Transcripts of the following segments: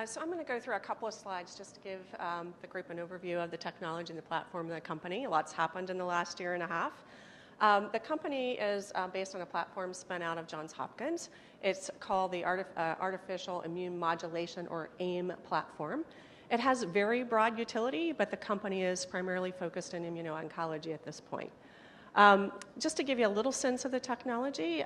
So I'm going to go through a couple of slides just to give the group an overview of the technology and the platform of the company. A lot's happened in the last year and a half. The company is based on a platform spun out of Johns Hopkins. It's called the Artificial Immune Modulation, or AIM platform. It has very broad utility, but the company is primarily focused in immuno-oncology at this point. Just to give you a little sense of the technology,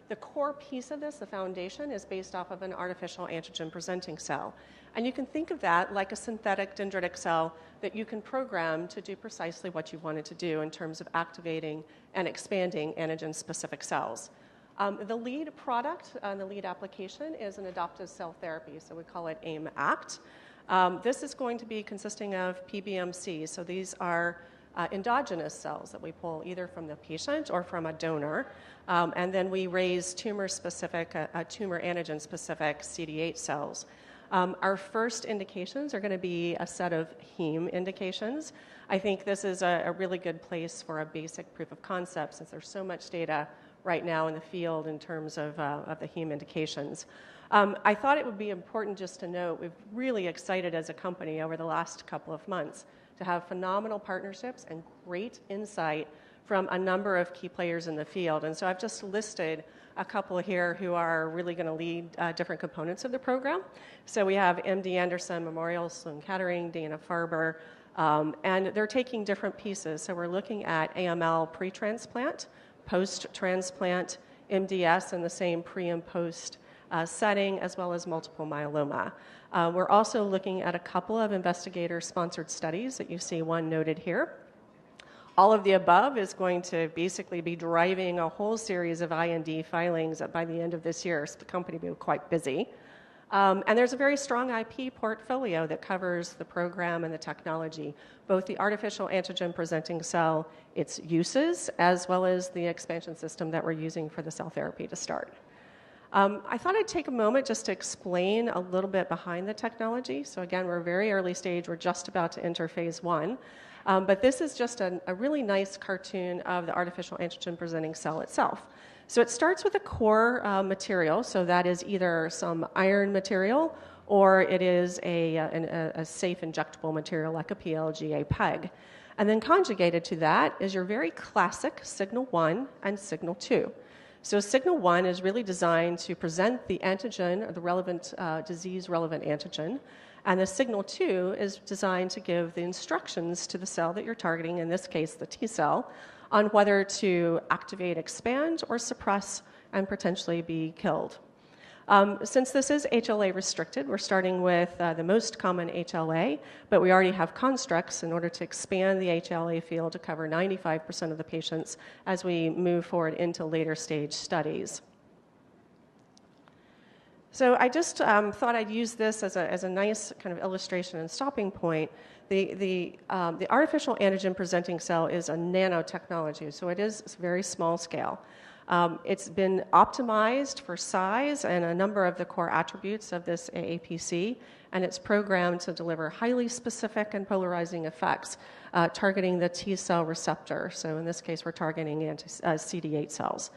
the core piece of this, the foundation, is based off of an artificial antigen presenting cell. And you can think of that like a synthetic dendritic cell that you can program to do precisely what you want it to do in terms of activating and expanding antigen-specific cells. The lead product, the lead application, is an adoptive cell therapy, so we call it AIM-ACT. This is going to be consisting of PBMCs, so these are endogenous cells that we pull either from the patient or from a donor, and then we raise tumor-specific, tumor antigen-specific CD8 cells. Our first indications are going to be a set of heme indications. I think this is a really good place for a basic proof of concept since there's so much data right now in the field in terms of the heme indications. I thought it would be important just to note we've really excited as a company over the last couple of months to have phenomenal partnerships and great insight from a number of key players in the field. And so I've just listed a couple here who are really going to lead different components of the program. So we have MD Anderson, Memorial Sloan Kettering, Dana-Farber, and they're taking different pieces. So we're looking at AML pre-transplant, post-transplant, MDS in the same pre and post setting, as well as multiple myeloma. We're also looking at a couple of investigator-sponsored studies that you see one noted here. All of the above is going to basically be driving a whole series of IND filings by the end of this year, so the company will be quite busy. And there's a very strong IP portfolio that covers the program and the technology, both the artificial antigen presenting cell, its uses, as well as the expansion system that we're using for the cell therapy to start. I thought I'd take a moment just to explain a little bit behind the technology. So again, we're very early stage. We're just about to enter phase 1. But this is just a really nice cartoon of the artificial antigen presenting cell itself. So it starts with a core material. So that is either some iron material or it is a safe injectable material like a PLGA PEG. And then conjugated to that is your very classic signal 1 and signal 2. So signal 1 is really designed to present the antigen, or the relevant disease-relevant antigen, and the signal 2 is designed to give the instructions to the cell that you're targeting, in this case the T cell, on whether to activate, expand, or suppress and potentially be killed. Since this is HLA restricted, we're starting with the most common HLA, but we already have constructs in order to expand the HLA field to cover 95% of the patients as we move forward into later stage studies. So I just thought I'd use this as a nice kind of illustration and stopping point. The artificial antigen presenting cell is a nanotechnology, so it is very small scale. It's been optimized for size and a number of the core attributes of this AAPC, and it's programmed to deliver highly specific and polarizing effects, targeting the T cell receptor. So in this case, we're targeting CD8 cells.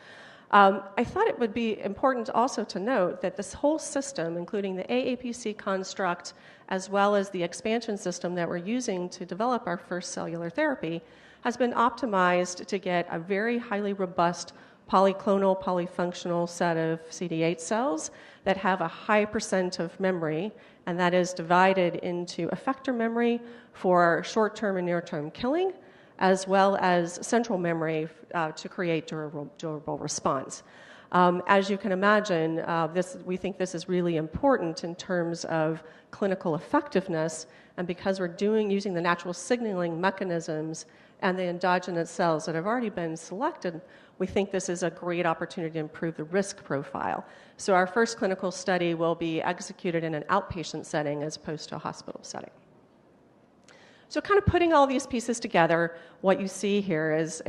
I thought it would be important also to note that this whole system, including the AAPC construct, as well as the expansion system that we're using to develop our first cellular therapy, has been optimized to get a very highly robust polyclonal, polyfunctional set of CD8 cells that have a high percent of memory, and that is divided into effector memory for short-term and near-term killing, as well as central memory to create durable response. As you can imagine, we think this is really important in terms of clinical effectiveness, and because we're using the natural signaling mechanisms and the endogenous cells that have already been selected, we think this is a great opportunity to improve the risk profile. So our first clinical study will be executed in an outpatient setting as opposed to a hospital setting. So kind of putting all these pieces together, what you see here is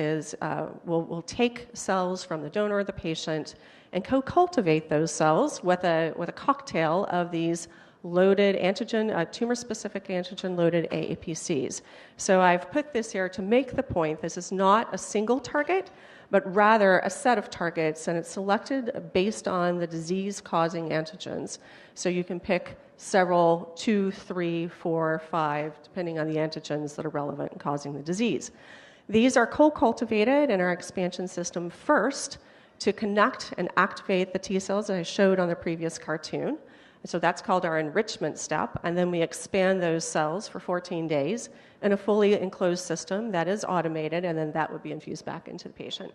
we'll take cells from the donor or the patient and co-cultivate those cells with a cocktail of these loaded antigen, tumor-specific antigen-loaded AAPCs. So I've put this here to make the point, this is not a single target, but rather a set of targets, and it's selected based on the disease-causing antigens. So you can pick several, 2, 3, 4, 5, depending on the antigens that are relevant in causing the disease. These are co-cultivated in our expansion system first to connect and activate the T cells that I showed on the previous cartoon. So that's called our enrichment step, and then we expand those cells for 14 days in a fully enclosed system that is automated, and then that would be infused back into the patient.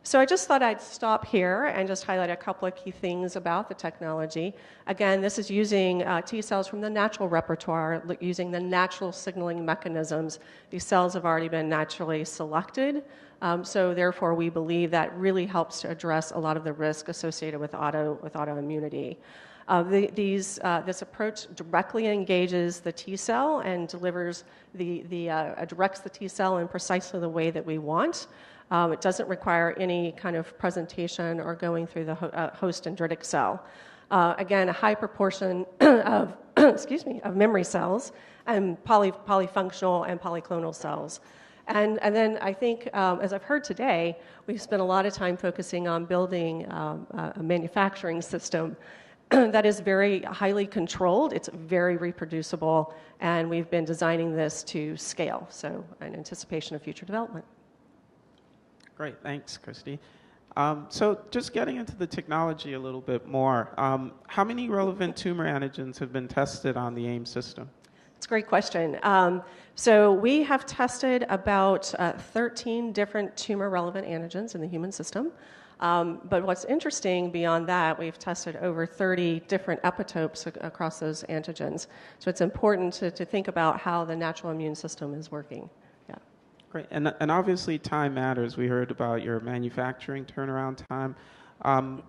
So I just thought I'd stop here and just highlight a couple of key things about the technology. Again, this is using T cells from the natural repertoire, using the natural signaling mechanisms. These cells have already been naturally selected, so therefore we believe that really helps to address a lot of the risk associated with autoimmunity. This approach directly engages the T cell and delivers directs the T cell in precisely the way that we want. It doesn't require any kind of presentation or going through the host dendritic cell. Again, a high proportion of of memory cells and polyfunctional and polyclonal cells. And then I think, as I've heard today, we've spent a lot of time focusing on building a manufacturing system that is very highly controlled, it's very reproducible, and we've been designing this to scale, so in anticipation of future development. Great, thanks, Kristi. So just getting into the technology a little bit more, how many relevant tumor antigens have been tested on the AIM system? It's a great question. So we have tested about 13 different tumor-relevant antigens in the human system. But what's interesting beyond that, we've tested over 30 different epitopes across those antigens. So it's important to think about how the natural immune system is working. Yeah. Great. And obviously time matters. We heard about your manufacturing turnaround time.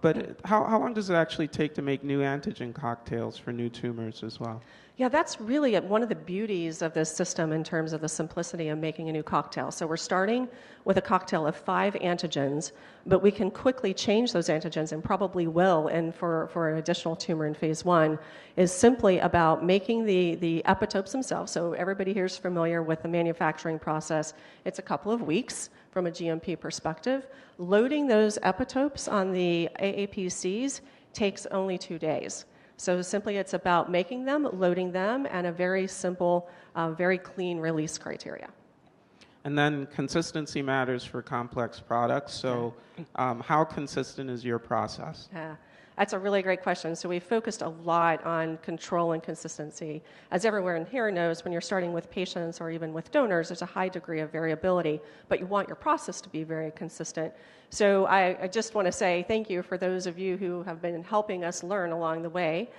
But how long does it actually take to make new antigen cocktails for new tumors as well? Yeah, that's really one of the beauties of this system in terms of the simplicity of making a new cocktail. So we're starting with a cocktail of 5 antigens, but we can quickly change those antigens, and probably will, and for an additional tumor in phase 1, is simply about making the epitopes themselves. So everybody here is familiar with the manufacturing process. It's a couple of weeks from a GMP perspective. Loading those epitopes on the AAPCs takes only 2 days. So simply it's about making them, loading them, and a very simple, very clean release criteria. And then consistency matters for complex products. So how consistent is your process? Yeah. That's a really great question. So we've focused a lot on control and consistency. As everyone in here knows, when you're starting with patients or even with donors, there's a high degree of variability, but you want your process to be very consistent. So I just want to say thank you for those of you who have been helping us learn along the way.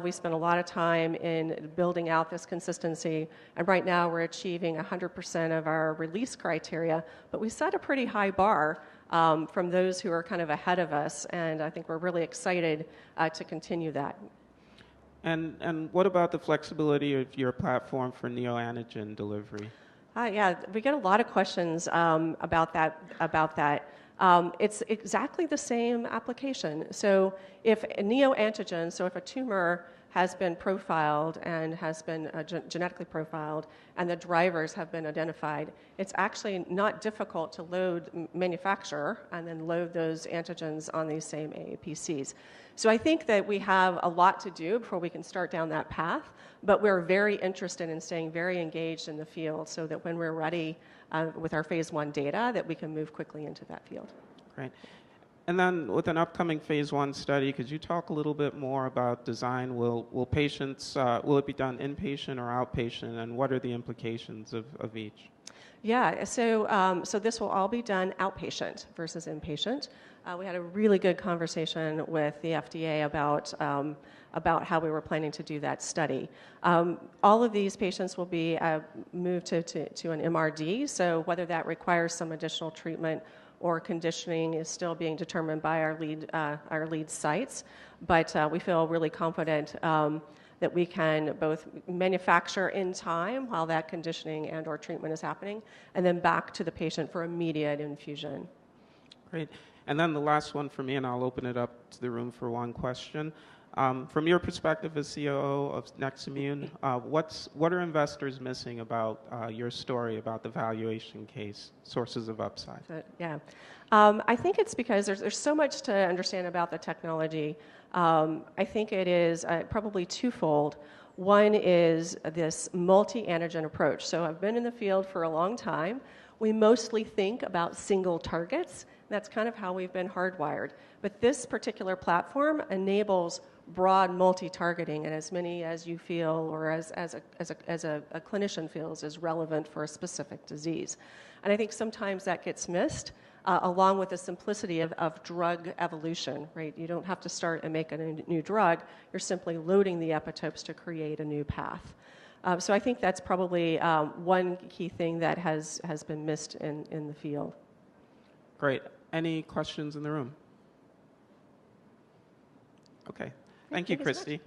We spent a lot of time in building out this consistency, and right now we're achieving 100% of our release criteria, but we set a pretty high bar from those who are kind of ahead of us, and I think we're really excited to continue that. And what about the flexibility of your platform for neoantigen delivery? Yeah, we get a lot of questions about that. It's exactly the same application. So if a neoantigen, so if a tumor has been profiled and has been genetically profiled and the drivers have been identified, it's actually not difficult to manufacture and then load those antigens on these same AAPCs. So I think that we have a lot to do before we can start down that path, but we're very interested in staying very engaged in the field so that when we're ready with our phase 1 data, that we can move quickly into that field. Great. And then with an upcoming phase 1 study, could you talk a little bit more about design? Will it be done inpatient or outpatient, and what are the implications of each? Yeah, so this will all be done outpatient versus inpatient. We had a really good conversation with the FDA about how we were planning to do that study. All of these patients will be moved to an MRD, so whether that requires some additional treatment or conditioning is still being determined by our lead sites, but we feel really confident that we can both manufacture in time while that conditioning and or treatment is happening, and then back to the patient for immediate infusion. Great. And then the last one for me, and I'll open it up to the room for one question. From your perspective as COO of NexImmune, what are investors missing about your story about the valuation case, sources of upside? Yeah. I think it's because there's so much to understand about the technology. I think it is probably twofold. One is this multi-antigen approach. So I've been in the field for a long time. We mostly think about single targets. That's kind of how we've been hardwired. But this particular platform enables broad multi-targeting, and as many as you feel or as a clinician feels is relevant for a specific disease. And I think sometimes that gets missed, along with the simplicity of drug evolution, right? You don't have to start and make a new drug. You're simply loading the epitopes to create a new path. So I think that's probably one key thing that has been missed in the field. Great. Any questions in the room? Okay. Thank you, Kristi.